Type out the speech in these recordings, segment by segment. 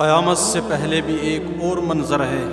قیامت سے پہلے بھی ایک اور منظر ہے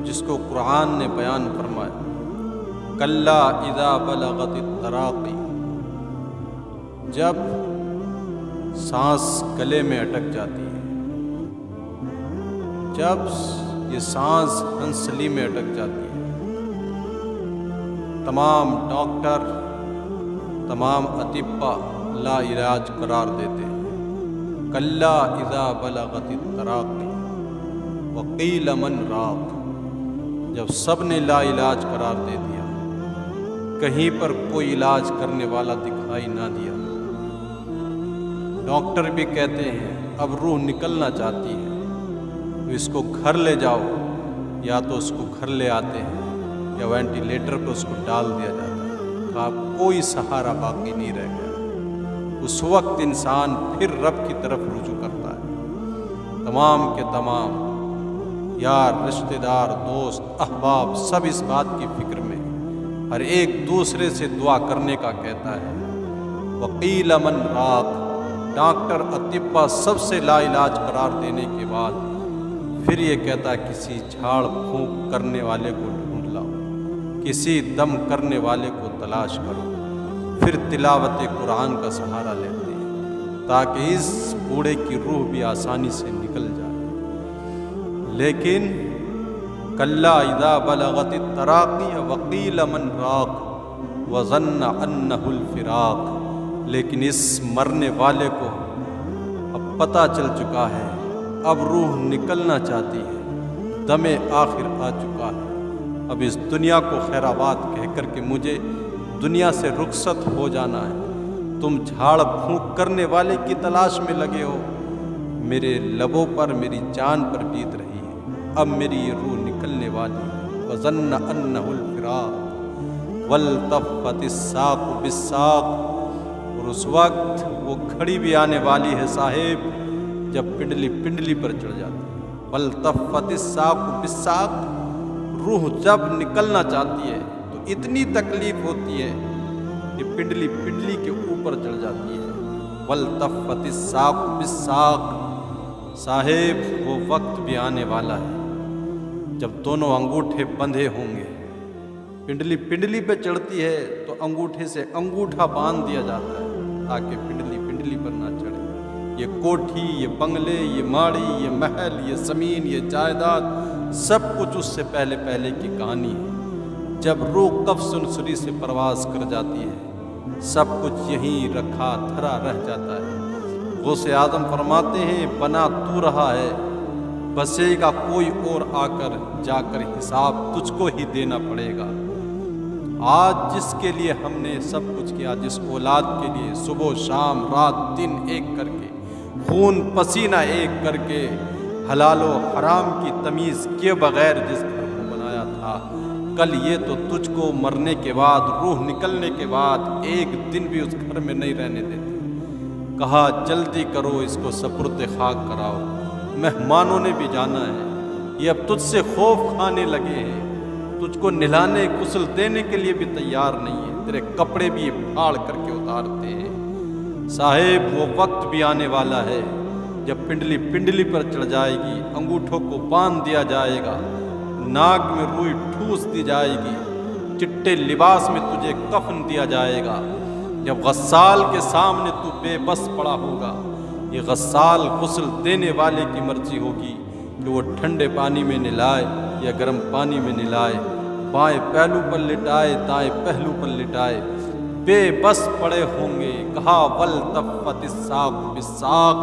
جس کو قرآن نے بیان فرمایا، کلا اذا بلغت التراقی، جب سانس گلے میں اٹک جاتی ہے، جب یہ سانس ہنسلی میں اٹک جاتی ہے، تمام ڈاکٹر، تمام اطباء لا علاج قرار دیتے ہیں۔ کلا اذا بلغت التراقی وقیل من راق، جب سب نے لا علاج قرار دے دیا، کہیں پر کوئی علاج کرنے والا دکھائی نہ دیا، ڈاکٹر بھی کہتے ہیں اب روح نکلنا چاہتی ہے تو اس کو گھر لے جاؤ، یا تو اس کو گھر لے آتے ہیں یا وینٹیلیٹر پہ اس کو ڈال دیا جاتا ہے، اب کوئی سہارا باقی نہیں رہ گیا۔ اس وقت انسان پھر رب کی طرف رجوع کرتا ہے۔ تمام کے تمام یار، رشتہ دار، دوست، احباب سب اس بات کی فکر میں، ہر ایک دوسرے سے دعا کرنے کا کہتا ہے۔ وقیل من راق، ڈاکٹر، اطباء سب سے لا علاج قرار دینے کے بعد پھر یہ کہتا ہے کسی جھاڑ پھونک کرنے والے کو ڈھونڈ لاؤ، کسی دم کرنے والے کو تلاش کرو۔ پھر تلاوت قرآن کا سہارا لیتے ہیں تاکہ اس بوڑھے کی روح بھی آسانی سے نکل جائے۔ لیکن کلا اذا بلغت التراقی وقیل من راق وظن انہ الفراق، لیکن اس مرنے والے کو اب پتہ چل چکا ہے، اب روح نکلنا چاہتی ہے، دم آخر آ چکا ہے، اب اس دنیا کو خیرآباد کہہ کر کے مجھے دنیا سے رخصت ہو جانا ہے۔ تم جھاڑ پھونک کرنے والے کی تلاش میں لگے ہو، میرے لبوں پر، میری جان پر بیت رہی ہے، اب میری یہ روح نکلنے والی ہے۔ وظن انہ الفراق والتفت الساق بالساق، اور اس وقت وہ گھڑی بھی آنے والی ہے صاحب جب پنڈلی پنڈلی پر چڑھ جاتی ہے۔ والتفت الساق بالساق، روح جب نکلنا چاہتی ہے تو اتنی تکلیف ہوتی ہے کہ پنڈلی پنڈلی کے اوپر چڑھ جاتی ہے۔ والتفت الساق بالساق، صاحب وہ وقت بھی آنے والا ہے جب دونوں انگوٹھے بندھے ہوں گے، پنڈلی پنڈلی پہ چڑھتی ہے تو انگوٹھے سے انگوٹھا باندھ دیا جاتا ہے تاکہ پنڈلی پنڈلی پر نہ چڑھے۔ یہ کوٹھی، یہ بنگلے، یہ ماڑی، یہ محل، یہ زمین، یہ جائیداد، سب کچھ اس سے پہلے پہلے کی کہانی ہے۔ جب روح قفس انصری سے پرواز کر جاتی ہے، سب کچھ یہیں رکھا دھرا رہ جاتا ہے۔ غوث اعظم فرماتے ہیں بنا تو رہا ہے، بسے گا کوئی اور آ کر، جا کر حساب تجھ کو ہی دینا پڑے گا۔ آج جس کے لیے ہم نے سب کچھ کیا، جس اولاد کے لیے صبح و شام، رات دن ایک کر کے، خون پسینہ ایک کر کے، حلال و حرام کی تمیز کیے بغیر جس گھر کو بنایا تھا، کل یہ تو تجھ کو مرنے کے بعد، روح نکلنے کے بعد ایک دن بھی اس گھر میں نہیں رہنے دیتے۔ کہا جلدی کرو، اس کو سپرد خاک کراؤ، مہمانوں نے بھی جانا ہے، یہ اب تجھ سے خوف کھانے لگے ہیں، تجھ کو نہلانے غسل دینے کے لیے بھی تیار نہیں ہے، تیرے کپڑے بھی پھاڑ کر کے اتارتے ہیں۔ صاحب وہ وقت بھی آنے والا ہے جب پنڈلی پنڈلی پر چڑھ جائے گی، انگوٹھوں کو باندھ دیا جائے گا، ناک میں روئی ٹھوس دی جائے گی، چٹے لباس میں تجھے کفن دیا جائے گا۔ جب غسال کے سامنے تو بے بس پڑا ہوگا، یہ غسال غسل دینے والے کی مرضی ہوگی کہ وہ ٹھنڈے پانی میں نہلائے یا گرم پانی میں نہلائے، بائیں پہلو پر لٹائے، دائیں پہلو پر لٹائے، بے بس پڑے ہوں گے۔ کہا والتفت الساق بالساق،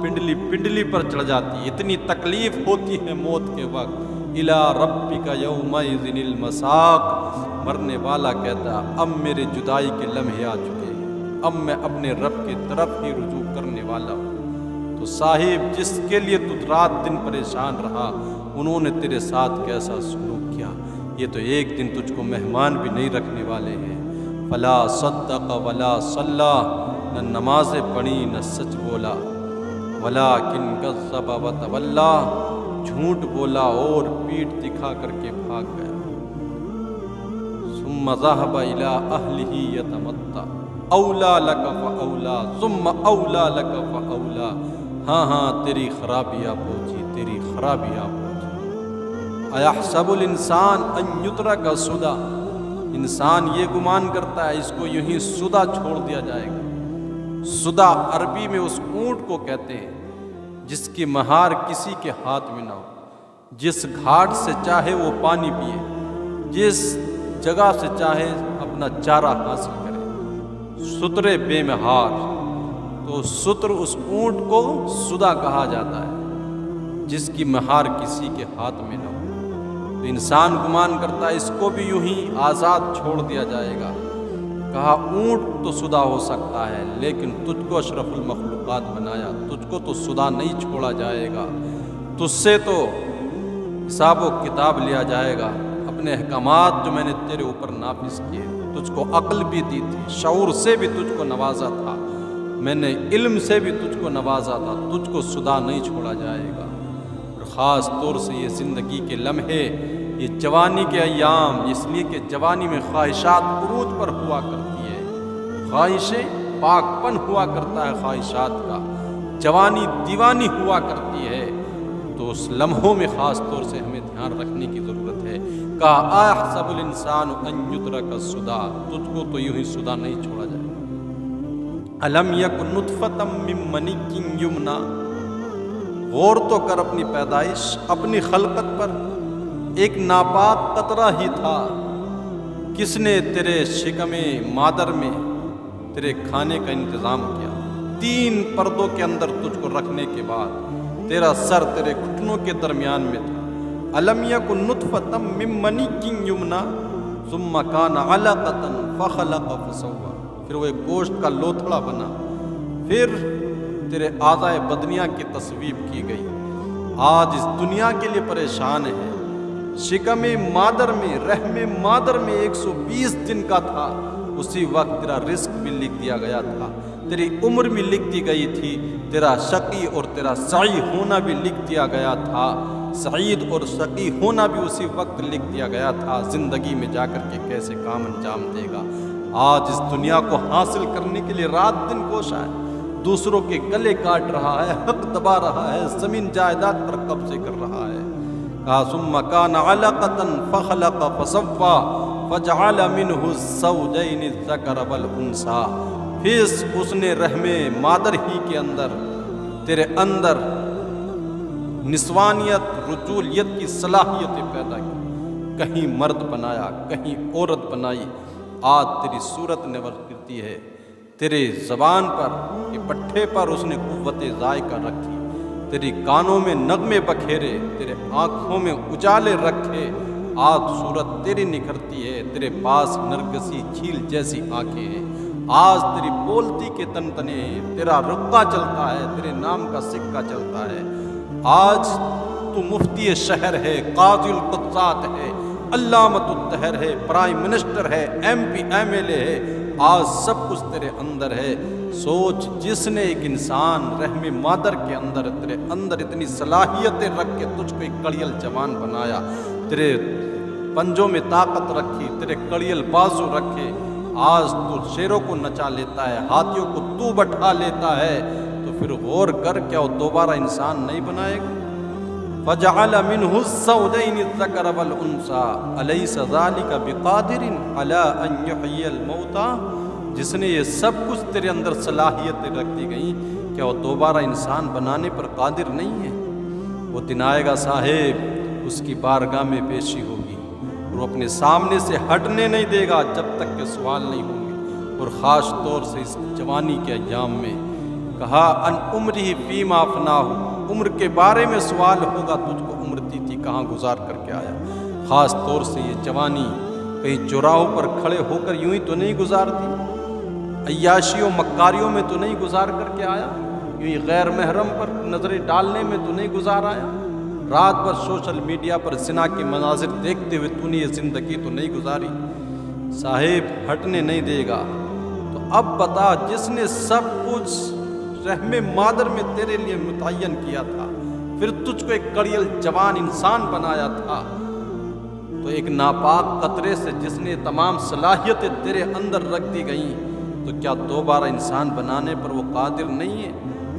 پنڈلی پنڈلی پر چڑھ جاتی ہے، اتنی تکلیف ہوتی ہے موت کے وقت۔ الی ربک یومئذ المساق، مرنے والا کہتا اب میرے جدائی کے لمحے آ چکے ہیں، اب میں اپنے رب کی طرف ہی رجوع کرنے والا ہوں۔ تو صاحب جس کے لیے تو رات دن پریشان رہا، انہوں نے تیرے ساتھ کیسا سلوک کیا، یہ تو ایک دن تجھ کو مہمان بھی نہیں رکھنے والے ہیں۔ فلا صدق ولا صلی، نہ نمازیں پڑھی نہ سچ بولا، ولکن کذب وتولی، جھوٹ بولا اور پیٹھ دکھا کر کے بھاگ گیا۔ ثم ذهب الى اهله يتمطى، اولا لك فاولا ثم اولا لك فاولا، ہاں ہاں تیری خرابیاں پہنچی، تیری خرابیاں پہنچی۔ ایحسب الانسان ان یترک سدی، انسان یہ گمان کرتا ہے اس کو یوں ہی سدی چھوڑ دیا جائے گا۔ سدی عربی میں اس اونٹ کو کہتے ہیں جس کی مہار کسی کے ہاتھ میں نہ ہو، جس گھاٹ سے چاہے وہ پانی پیے، جس جگہ سے چاہے اپنا چارہ حاصل کرے، سترے بے مہار۔ تو ستر اس اونٹ کو سدی کہا جاتا ہے جس کی مہار کسی کے ہاتھ میں نہ ہو۔ تو انسان گمان کرتا ہے اس کو بھی یوں ہی آزاد چھوڑ دیا جائے گا۔ کہا اونٹ تو سدی ہو سکتا ہے لیکن تجھ کو اشرف المخلوقات بنایا، تجھ کو تو سدی نہیں چھوڑا جائے گا، تجھ سے تو حساب و کتاب لیا جائے گا۔ اپنے احکامات جو میں نے تیرے اوپر نافذ کیے، تجھ کو عقل بھی دی تھی، شعور سے بھی تجھ کو نوازا تھا، میں نے علم سے بھی تجھ کو نوازا تھا، تجھ کو سدی نہیں چھوڑا جائے گا۔ اور خاص طور سے یہ زندگی کے لمحے، یہ جوانی کے ایام، اس لیے کہ جوانی میں خواہشات عروج پر ہوا کرتی ہے، خواہشیں پاک پن ہوا کرتا ہے خواہشات کا، جوانی دیوانی ہوا کرتی ہے۔ تو اس لمحوں میں خاص طور سے ہمیں دھیان رکھنے کی ضرورت ہے۔ کہا ایحسب الانسان ان یترک سدی، تجھ کو تو یوں ہی سدی نہیں چھوڑا جائے۔ الم یکن نطفۃ من منی یمنی، غور تو کر اپنی پیدائش، اپنی خلقت پر، ایک ناپاک قطرہ ہی تھا۔ کس نے تیرے شکم مادر میں تیرے کھانے کا انتظام کیا؟ 3 پردوں کے اندر تجھ کو رکھنے کے بعد تیرا سر تیرے گھٹنوں کے درمیان میں تھا۔ الم یکن نطفۃ من منی یمنی ثم کان علقۃ فخلق فسوی، پھر وہ ایک گوشت کا لوتھڑا بنا، پھر تیرے اعضائے بدنیہ کی تصویب کی گئی۔ آج اس دنیا کے لیے پریشان ہے، شکم مادر میں، رحم مادر میں 120 دن کا تھا، اسی وقت تیرا رزق بھی لکھ دیا گیا تھا، تیری عمر بھی لکھ دی گئی تھی، تیرا شقی اور تیرا سعید ہونا بھی لکھ دیا گیا تھا، سعید اور شقی ہونا بھی اسی وقت لکھ دیا گیا تھا، زندگی میں جا کر کے کیسے کام انجام دے گا۔ آج اس دنیا کو حاصل کرنے کے لیے رات دن کوشاں ہے، دوسروں کے گلے کاٹ رہا ہے، حق دبا رہا ہے، زمین جائیداد پر قبضے کر رہا ہے۔ کہا ثم کان علقۃ فخلق فسوی فجعل منہ الزوجین الذکر والانثی، پھر اس نے رحم مادر ہی کے اندر تیرے اندر نسوانیت، رجولیت کی صلاحیتیں پیدا کی، کہیں مرد بنایا، کہیں عورت بنائی۔ آج تیری صورت نور کرتی ہے، تیرے زبان پر کہ پٹھے پر اس نے قوت ذائقہ رکھی، تیری کانوں میں نغمے بکھیرے، تیرے آنکھوں میں اجالے رکھے۔ آج صورت تیری نکھرتی ہے، تیرے پاس نرگسی جھیل جیسی آنکھیں ہیں، آج تیری بولتی کے تنتنے ہیں، تیرا رقہ چلتا ہے، تیرے نام کا سکہ چلتا ہے۔ آج تو مفتی شہر ہے، قاضی القضات ہے، علامت الدہر ہے، پرائم منسٹر ہے، M P M L A ہے، آج سب کچھ تیرے اندر ہے۔ سوچ، جس نے ایک انسان رحم مادر کے اندر تیرے اندر اتنی صلاحیتیں رکھ کے تجھ کو ایک کڑیل جوان بنایا، تیرے پنجوں میں طاقت رکھی، تیرے کڑیل بازو رکھے، آج تو شیروں کو نچا لیتا ہے، ہاتھیوں کو تو بٹھا لیتا ہے، تو پھر غور کر، کیا وہ دوبارہ انسان نہیں بنائے گا؟ فجعل منہ الزوجین الذکر والانثی الیس ذلک بقادر علی ان یحیی الموتى، جس نے یہ سب کچھ تیرے اندر صلاحیتیں رکھ دی گئیں، کیا وہ دوبارہ انسان بنانے پر قادر نہیں ہے؟ وہ دن آئے گا صاحب، اس کی بارگاہ میں پیشی ہوگی، اور وہ اپنے سامنے سے ہٹنے نہیں دے گا جب تک کہ سوال نہیں ہوں گے۔ اور خاص طور سے اس جوانی کے ایام میں کہا ان عمرہ فیما افناہ، عمر کے بارے میں سوال ہوگا، تجھ کو عمر دی تھی کہاں گزار کر کے آیا۔ خاص طور سے یہ جوانی کہیں چوراہوں پر کھڑے ہو کر یوں ہی تو نہیں گزار دی، عیاشیوں مکاریوں میں تو نہیں گزار کر کے آیا، یوں ہی غیر محرم پر نظریں ڈالنے میں تو نہیں گزار آیا، رات بھر سوشل میڈیا پر زنا کے مناظر دیکھتے ہوئے تو نے یہ زندگی تو نہیں گزاری۔ صاحب ہٹنے نہیں دے گا، تو اب بتا، جس نے سب کچھ رحم مادر میں تیرے لیے متعین کیا تھا، پھر تجھ کو ایک کڑیل جوان انسان بنایا تھا، تو ایک ناپاک قطرے سے جس نے تمام صلاحیتیں تیرے اندر رکھ دی گئیں، تو کیا دوبارہ انسان بنانے پر وہ قادر نہیں ہے؟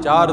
4